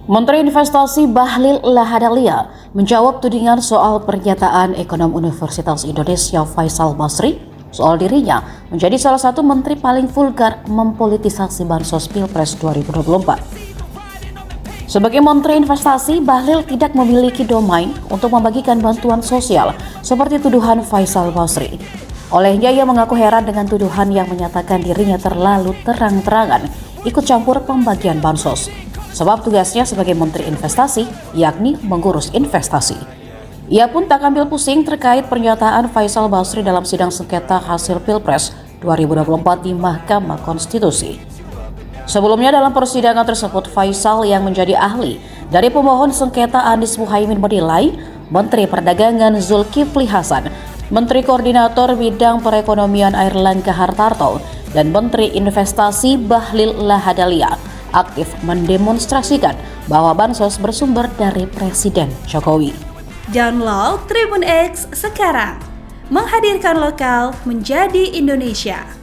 Menteri Investasi Bahlil Lahadalia menjawab tudingan soal pernyataan ekonom Universitas Indonesia Faisal Basri soal dirinya menjadi salah satu menteri paling vulgar mempolitisasi Bansos Pilpres 2024. Sebagai Menteri Investasi, Bahlil tidak memiliki domain untuk membagikan bantuan sosial seperti tuduhan Faisal Basri. Olehnya, ia mengaku heran dengan tuduhan yang menyatakan dirinya terlalu terang-terangan ikut campur pembagian bansos. Sebab tugasnya sebagai Menteri Investasi, yakni mengurus investasi. Ia pun tak ambil pusing terkait pernyataan Faisal Basri dalam sidang sengketa hasil Pilpres 2024 di Mahkamah Konstitusi. Sebelumnya dalam persidangan tersebut, Faisal yang menjadi ahli dari pemohon sengketa Anies Muhaimin menilai Menteri Perdagangan Zulkifli Hasan, Menteri Koordinator Bidang Perekonomian Airlangga Hartarto, dan Menteri Investasi Bahlil Lahadalia aktif mendemonstrasikan bahwa bansos bersumber dari Presiden Jokowi. Download Tribun X sekarang, menghadirkan lokal menjadi Indonesia.